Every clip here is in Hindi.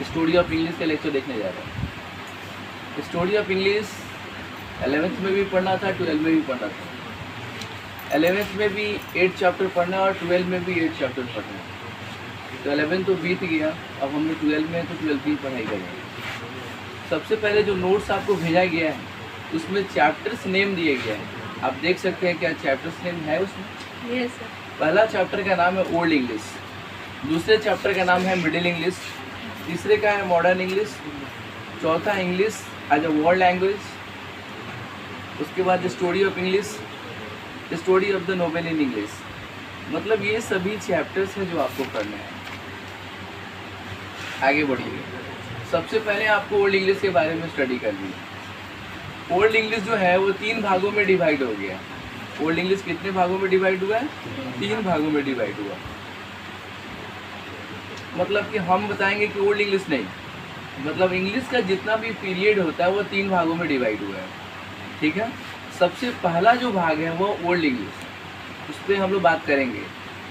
स्टोरी ऑफ इंग्लिश का लेक्चर देखने जा रहे हैं। स्टोरी ऑफ इंग्लिश 11th में भी पढ़ना था, 12th में भी पढ़ना था। 11th में भी 8 चैप्टर पढ़ना और 12th में भी 8 चैप्टर पढ़ना। तो 11th तो बीत गया, अब हम लोग 12th में तो 12th की पढ़ाई करेंगे। सबसे पहले जो नोट्स आपको भेजा गया है उसमें चैप्टर्स नेम दिए गए हैं, आप देख सकते हैं क्या चैप्टर्स नेम है उसमें? Yes sir. पहला चैप्टर का नाम है ओल्ड इंग्लिश, दूसरे चैप्टर का नाम है मिडिल इंग्लिश, तीसरे का है मॉडर्न इंग्लिश, चौथा English as a world language, उसके बाद story of English, story of the novel in English. मतलब ये सभी चैप्टर्स हैं जो आपको पढ़ने हैं। आगे बढ़िए, सबसे पहले आपको ओल्ड इंग्लिश के बारे में स्टडी करनी है। ओल्ड इंग्लिश जो है वो 3 भागों में डिवाइड हो गया। ओल्ड इंग्लिश कितने भागों में डिवाइड हुआ है? 3 भागों में डिवाइड हुआ। मतलब कि हम बताएंगे कि ओल्ड इंग्लिश नहीं, मतलब इंग्लिश का जितना भी पीरियड होता है वो 3 भागों में डिवाइड हुआ है, ठीक है। सबसे पहला जो भाग है वो ओल्ड इंग्लिश, उस पर हम लोग बात करेंगे।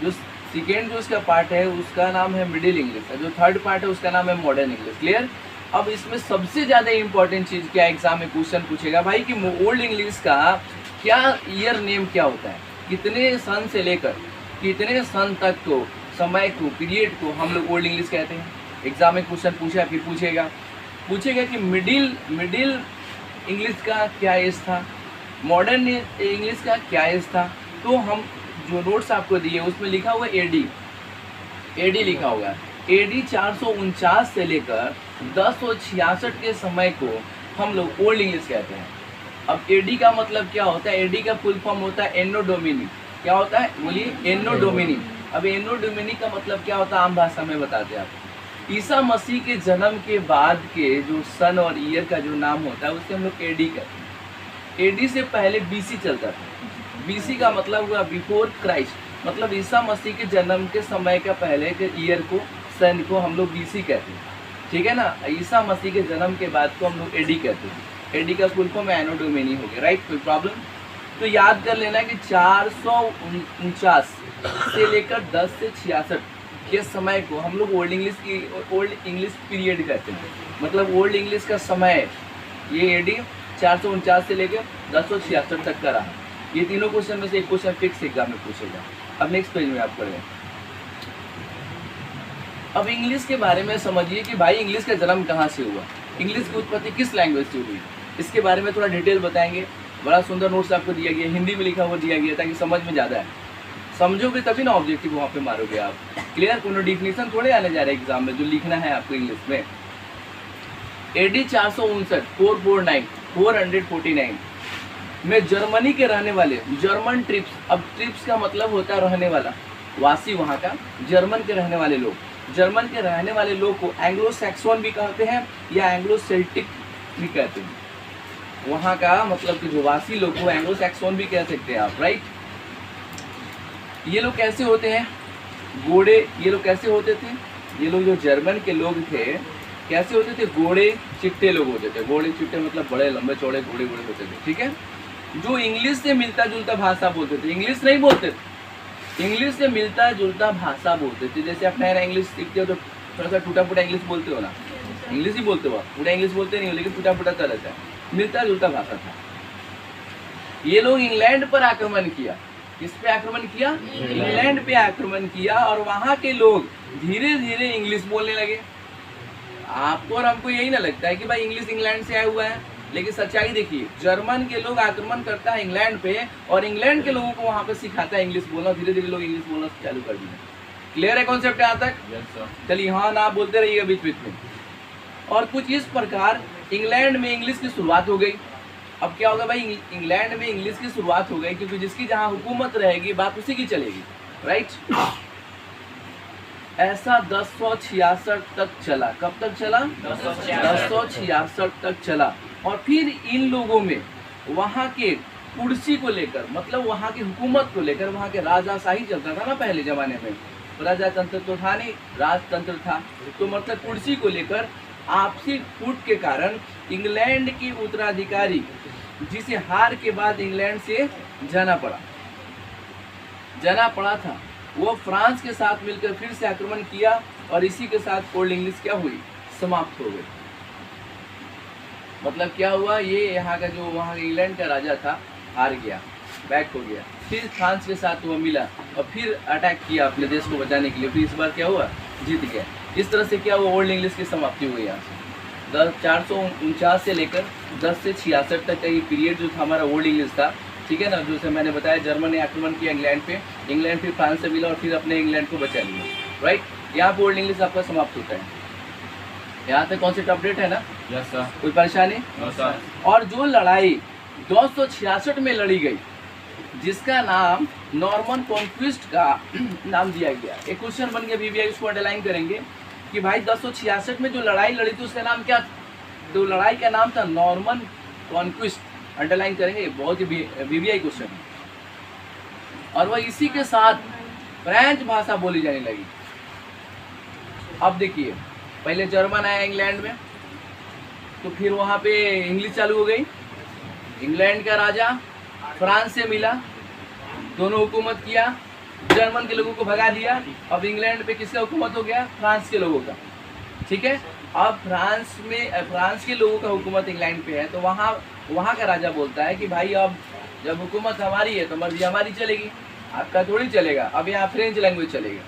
जो सेकेंड जो उसका पार्ट है उसका नाम है मिडिल इंग्लिश, जो थर्ड पार्ट है उसका नाम है मॉडर्न इंग्लिश। क्लियर? अब इसमें सबसे ज़्यादा इंपॉर्टेंट चीज़ क्या एग्जाम में क्वेश्चन पूछेगा भाई कि ओल्ड इंग्लिश का क्या ईयर नेम क्या होता है, कितने सन से लेकर कितने सन तक को समय को पीरियड को हम लोग ओल्ड इंग्लिश कहते हैं। एग्जाम में क्वेश्चन पूछा, फिर पूछेगा कि मिडिल इंग्लिश का क्या एज था, मॉडर्न इंग्लिश का क्या एज था। तो हम जो नोट्स आपको दिए उसमें लिखा हुआ एडी लिखा हुआ है। एडी 449 से लेकर 1066 के समय को हम लोग ओल्ड इंग्लिश कहते हैं। अब एडी का मतलब क्या होता है? एडी का फुल फॉर्म होता है एनो डोमिनी। क्या होता है बोलिए? एनो डोमिनी। अब एनो डोमिनी का मतलब क्या होता है आम भाषा में बताते हैं आपको। ईसा मसीह के जन्म के बाद के जो सन और ईयर का जो नाम होता है उससे हम लोग एडी कहते हैं। एडी से पहले बीसी चलता था। बीसी का मतलब हुआ बिफोर क्राइस्ट, मतलब ईसा मसीह के जन्म के समय का पहले के ईयर को, सन को हम लोग बीसी कहते हैं, ठीक है ना। ईसा मसीह के जन्म के बाद को हम लोग एडी कहते हैं। एडी का फुल फॉर्म एनो डोमिनी हो गया, राइट? कोई प्रॉब्लम? तो याद कर लेना कि 449 से लेकर 10 से 66 के समय को हम लोग ओल्ड इंग्लिश पीरियड कहते हैं। मतलब ओल्ड इंग्लिश का समय ये एडी 449 से लेकर 1066 तक का रहा। ये तीनों क्वेश्चन में से एक क्वेश्चन फिक्स एग्जाम में पूछेगा। अब नेक्स्ट पेज में आप पढ़ें। अब इंग्लिश के बारे में समझिए कि भाई इंग्लिश का जन्म कहाँ से हुआ, इंग्लिश की उत्पत्ति किस लैंग्वेज से हुई, इसके बारे में थोड़ा डिटेल बताएंगे। बड़ा सुंदर नोट्स आपको दिया गया, हिंदी में लिखा हुआ दिया गया ताकि समझ में ज़्यादा है। समझोगे तभी ना ऑब्जेक्टिव वहाँ पे मारोगे आप। क्लियर? कोनो डिफिनेशन थोड़े आने जा रहे हैं एग्जाम में जो लिखना है आपको इंग्लिश में। एडी 449 में जर्मनी के रहने वाले जर्मन ट्रिप्स, अब ट्रिप्स का मतलब होता है रहने वाला, वासी वहाँ का, जर्मन के रहने वाले लोग, जर्मन के रहने वाले लोग को एंग्लो सैक्सन भी कहते हैं या एंग्लो सेल्टिक भी कहते हैं। वहाँ का मतलब कि जो वासी लोग को एंग्लो सैक्सन भी कह सकते हैं आप, राइट? ये लोग कैसे होते हैं? घोड़े, ये लोग कैसे होते थे? ये लोग जो जर्मन के लोग थे कैसे होते थे? घोड़े चिट्टे लोग होते थे। घोड़े चिट्टे मतलब बड़े लंबे चौड़े घोड़े होते थे, ठीक है। जो इंग्लिश से मिलता जुलता भाषा बोलते थे, इंग्लिश नहीं बोलते थे, इंग्लिश से मिलता जुलता भाषा बोलते थे। जैसे आप नया इंग्लिश सीखते हो तो थोड़ा सा टूटा फूटा इंग्लिश बोलते हो ना, इंग्लिश ही बोलते हो आप, पूरा इंग्लिश बोलते नहीं हो लेकिन टूटा फूटा सा रहता है, मिलता जुलता भाषा था। ये लोग इंग्लैंड पर आक्रमण किया। किस पे आक्रमण किया? इंग्लैंड पे आक्रमण किया और वहाँ के लोग धीरे धीरे इंग्लिश बोलने लगे। आपको और हमको यही ना लगता है कि भाई इंग्लिश इंग्लैंड से आया हुआ है, लेकिन सच्चाई देखिए, जर्मन के लोग आक्रमण करता है इंग्लैंड पे और इंग्लैंड के लोगों को वहाँ पे सिखाता है इंग्लिश बोलना। धीरे धीरे लोग इंग्लिश बोलना चालू कर दिए। क्लियर है कॉन्सेप्ट यहाँ तक? चलिए हाँ ना बोलते रहिएगा बीच बीच में। और कुछ इस प्रकार इंग्लैंड में इंग्लिश की शुरुआत हो गई। अब क्या होगा भाई? इंग्लैंड में इंग्लिश की शुरुआत हो गई क्योंकि जिसकी जहाँ हुकूमत रहेगी बात उसी की चलेगी, राइट? ऐसा 1066 तक चला। कब तक चला? 1066 तक चला। और फिर इन लोगों में वहाँ के कुर्सी को लेकर, मतलब वहाँ की हुकूमत को लेकर, वहाँ के राजाशाही चलता था ना पहले ज़माने में, प्रजातंत्र तो था नहीं, राजतंत्र था, तो मतलब कुर्सी को लेकर आपसी फूट के कारण इंग्लैंड की उत्तराधिकारी जिसे हार के बाद इंग्लैंड से जाना पड़ा था, वो फ्रांस के साथ मिलकर फिर से आक्रमण किया और इसी के साथ ओल्ड इंग्लिश क्या हुई? समाप्त हो गई। मतलब क्या हुआ, ये यहाँ का जो वहाँ इंग्लैंड का राजा था हार गया, बैक हो गया, फिर फ्रांस के साथ वो मिला और फिर अटैक किया अपने देश को बचाने के लिए, फिर इस बार क्या हुआ, जीत गया। इस तरह से क्या हुआ, ओल्ड इंग्लिश की समाप्ति हुई यहाँ से। 449 से लेकर 10 से 66 तक का ये पीरियड जो था हमारा ओल्ड इंग्लिश था, ठीक है ना। जैसे मैंने बताया जर्मन ने आक्रमण किया इंग्लैंड पे, इंग्लैंड फिर फ्रांस से मिला और फिर अपने इंग्लैंड को बचा लिया, राइट। यहाँ पे ओल्ड इंग्लिश आपका समाप्त होता है। यहाँ तक कॉन्सेप्ट अपडेट है ना? Yes sir. कोई परेशानी? No sir. और जो लड़ाई 266 में लड़ी गई, जिसका नाम नॉर्मन कॉन्क्विस्ट का नाम दिया गया। एक क्वेश्चन बन गया, बीबीआई उसको अंडरलाइन करेंगे कि भाई 1066 में जो लड़ाई लड़ी थी उसका नाम क्या था? तो लड़ाई का नाम था नॉर्मन कॉन्क्विस्ट, अंडरलाइन करेंगे, बहुत ही बीबीआई क्वेश्चन है। और वह इसी के साथ फ्रेंच भाषा बोली जाने लगी। अब देखिए, पहले जर्मन आया इंग्लैंड में, तो फिर वहाँ पे इंग्लिश चालू हो गई। इंग्लैंड का राजा फ्रांस से मिला, दोनों हुकूमत किया, जर्मन के लोगों को भगा दिया। अब इंग्लैंड पे किसका हुकूमत हो गया? फ्रांस के लोगों का, ठीक है। अब फ्रांस के लोगों का हुकूमत इंग्लैंड पे है, तो वहाँ का राजा बोलता है कि भाई अब जब हुकूमत हमारी है तो मर्जी हमारी चलेगी, आपका थोड़ी चलेगा। अब यहाँ फ्रेंच लैंग्वेज चलेगा,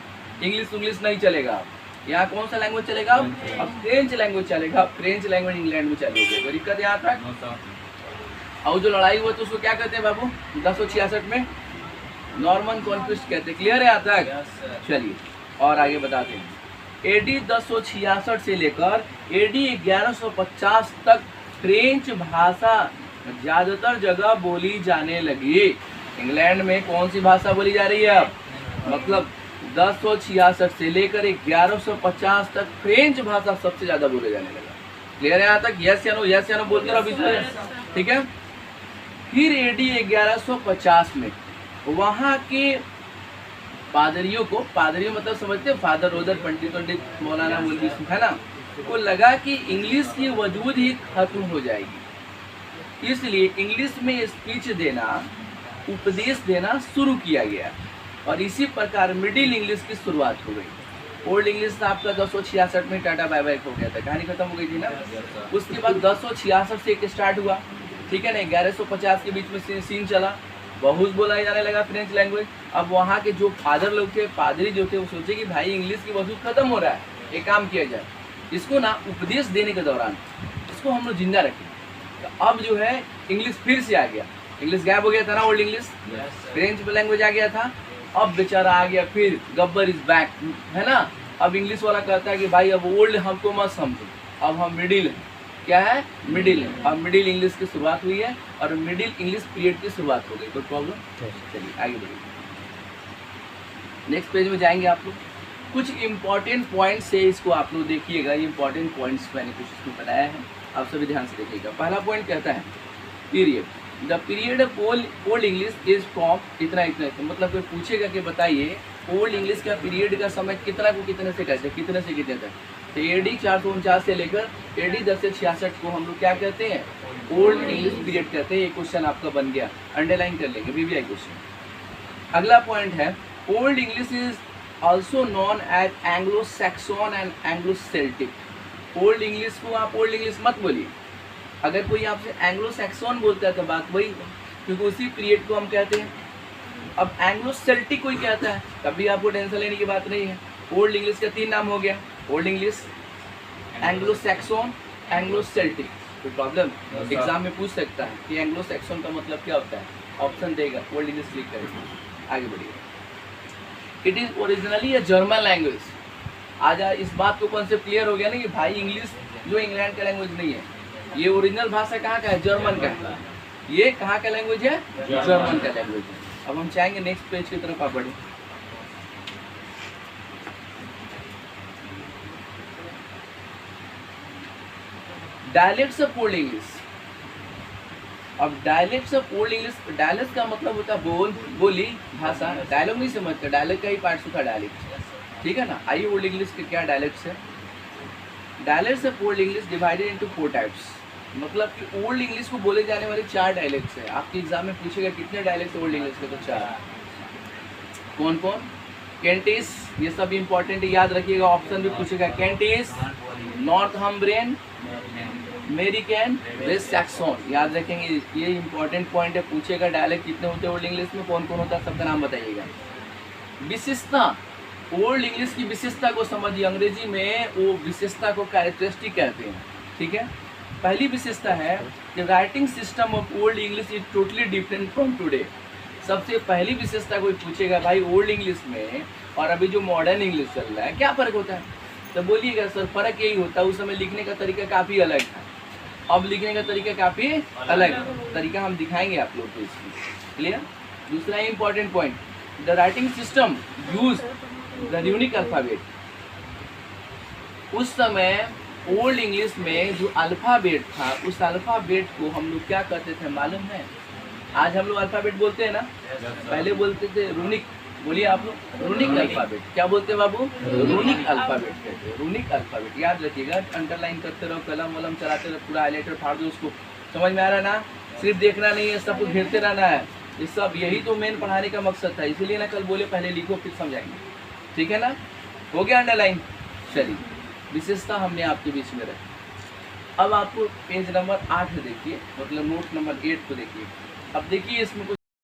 इंग्लिश नहीं चलेगा। यहाँ कौन सा लैंग्वेज चलेगा? अब फ्रेंच लैंग्वेज चलेगा। फ्रेंच लैंग्वेज इंग्लैंड में चालू हो गई। कोई दिक्कत यहाँ तक? और जो लड़ाई हुआ तो उसको क्या कहते हैं बाबू? 1066 में नॉर्मन कॉन्क्विस्ट कहते हैं। क्लियर है यहाँ तक? चलिए और आगे बताते हैं। एडी 1066 से लेकर एडी 1150 तक फ्रेंच भाषा ज़्यादातर जगह बोली जाने लगी। इंग्लैंड में कौन सी भाषा बोली जा रही है अब? मतलब 1066 से लेकर 1150 तक फ्रेंच भाषा सबसे ज़्यादा बोले जाने लगा। क्लियर है यहाँ तक? यस या नो? यस या नो बोलते रहो बीच में, ठीक है। फिर एडी 1150 में वहाँ के पादरियों को, पादरियों मतलब समझते हैं, फादर रोदर, पंडित मौलाना मुल्की, है ना, को लगा कि इंग्लिश की वजूद ही खत्म हो जाएगी, इसलिए इंग्लिश में स्पीच देना, उपदेश देना शुरू किया गया। और इसी प्रकार मिडिल इंग्लिश की शुरुआत हो गई। ओल्ड इंग्लिश था आपका 1066 में टाटा बाय बाय हो गया था, कहानी खत्म हो गई थी ना। उसके बाद 1066 से एक स्टार्ट हुआ, ठीक है ना। 1150 के बीच में सीन चला, बहुत बोला जाने लगा फ्रेंच लैंग्वेज। अब वहाँ के जो फादर लोग थे, पादरी जो थे, वो सोचे कि भाई इंग्लिश की वजूद खत्म हो रहा है, एक काम किया जाए, इसको ना उपदेश देने के दौरान इसको हम लोग जिंदा रखें। तो अब जो है इंग्लिश फिर से आ गया, इंग्लिश गायब हो गया था ना, ओल्ड इंग्लिश, फ्रेंच लैंग्वेज आ गया था। अब बेचारा आ गया फिर, गब्बर इज बैक, है ना। अब इंग्लिश वाला कहता है कि भाई अब ओल्ड हमको मत समझो, अब हम मिडिल हैं। क्या है? मिडिल है। अब मिडिल इंग्लिश की शुरुआत हुई है और मिडिल इंग्लिश पीरियड की शुरुआत हो गई। कोई प्रॉब्लम? चलिए आगे बढ़िए, नेक्स्ट पेज में जाएंगे आप लोग। कुछ इंपॉर्टेंट पॉइंट्स है, इसको आप लोग देखिएगा। ये इंपॉर्टेंट पॉइंट्स मैंने कुछ इसमें बताया है, आप सभी ध्यान से देखिएगा। पहला पॉइंट कहता है period, the period of Old English is from इतना इतना। मतलब कोई पूछेगा कि बताइए ओल्ड इंग्लिश का पीरियड का समय कितना को कितने से कहते हैं, कितने से कितने तक। तो एडी 449 से लेकर एडी 1066 को हम लोग क्या कहते हैं? ओल्ड इंग्लिश पीरियड कहते हैं। ये क्वेश्चन आपका बन गया, अंडरलाइन कर लेंगे, बीबीआई क्वेश्चन। अगला पॉइंट है old English is also known as Anglo Saxon and Anglo Celtic. Old English को आप ओल्ड इंग्लिश मत बोलिए, अगर कोई आपसे एंग्लो सैक्सन बोलता है तो बात वही, क्योंकि उसी पीरियड को हम कहते हैं। अब एंग्लो सेल्टिक कोई कहता है, तभी आपको टेंशन लेने की बात नहीं है। ओल्ड इंग्लिश का 3 नाम हो गया, old English, Anglo Saxon, Anglo Celtic. कोई प्रॉब्लम? एग्जाम में पूछ सकता है कि एंग्लो सैक्सन का मतलब क्या होता है, ऑप्शन देगा, ओल्ड इंग्लिश क्लिक करेगा। आगे बढ़िए। It is originally a German language. आज इस बात को कॉन्सेप्ट क्लियर हो गया ना कि भाई इंग्लिश जो इंग्लैंड का लैंग्वेज नहीं है, ये ओरिजिनल भाषा कहाँ का है? जर्मन का है। ये कहाँ का लैंग्वेज है? जर्मन का लैंग्वेज है। अब हम चाहेंगे नेक्स्ट पेज की तरफ आप बढ़े। Dialects of Old English. अब dialects of Old English, dialect का मतलब होता है बोली, भाषा। डायलॉग नहीं समझते, डायलेक्ट का ही पार्ट होता है डायलेक्ट, ठीक है ना। आइए ओल्ड इंग्लिश के क्या डायलेक्ट्स है। Dialects of Old English divided into 4 types. मतलब कि ओल्ड इंग्लिश को बोले जाने वाले 4 डायलेक्ट्स है। आपके एग्जाम में पूछेगा कितने डायलेक्ट्स ओल्ड इंग्लिश के, तो 4। कौन कौन? कैंटिस, ये सब इंपॉर्टेंट है, याद रखिएगा, ऑप्शन भी पूछेगा। कैंटिस, नॉर्थम्ब्रियन, अमेरिकन, वेस्ट सैक्सन, याद रखेंगे, ये इंपॉर्टेंट पॉइंट है, पूछेगा डायलेक्ट कितने होते हैं ओल्ड इंग्लिश में, कौन कौन होता है, सबका नाम बताइएगा। विशेषता, ओल्ड इंग्लिश की विशेषता को समझिए, अंग्रेजी में वो विशेषता को कैरेक्टरिस्टिक कहते हैं, ठीक है। पहली विशेषता है कि writing system of Old English is totally different from today. सबसे पहली विशेषता कोई पूछेगा भाई ओल्ड इंग्लिश में और अभी जो मॉडर्न इंग्लिश चल रहा है क्या फ़र्क होता है, तो बोलिएगा सर फ़र्क यही होता है, उस समय लिखने का तरीका काफ़ी अलग था, अब लिखने का तरीका काफ़ी अलग है, तरीका हम दिखाएंगे आप लोग को इसकी, क्लियर। दूसरा important point, the writing system use the unique alphabet. उस समय ओल्ड इंग्लिश में जो अल्फ़ाबेट था, उस अल्फ़ाबेट को हम लोग क्या करते थे मालूम है, आज हम लोग अल्फ़ाबेट बोलते हैं ना, पहले बोलते थे रूनिक, बोलिए आप लोग, रूनिक अल्फ़ाबेट, क्या बोलते हैं बाबू, रूनिक अल्फ़ाबेट कहते हैं, रूनिक अल्फ़ाबेट, याद रखिएगा, अंडरलाइन करते रहो, कलम वलम चलाते रहो, पूरा हाईलाइटर फाड़ दो उसको, समझ में आ रहा है ना, सिर्फ देखना नहीं है, सब कुछ घेरते रहना है, ये सब, यही तो मेन पढ़ाने का मकसद था, इसीलिए ना कल बोले पहले लिखो फिर समझाएंगे, ठीक है ना, हो गया अंडरलाइन। चलिए, विशेषता हमने आपके बीच में रखी। अब आपको पेज नंबर 8 देखिए, मतलब नोट नंबर 8 को देखिए। अब देखिए इसमें कुछ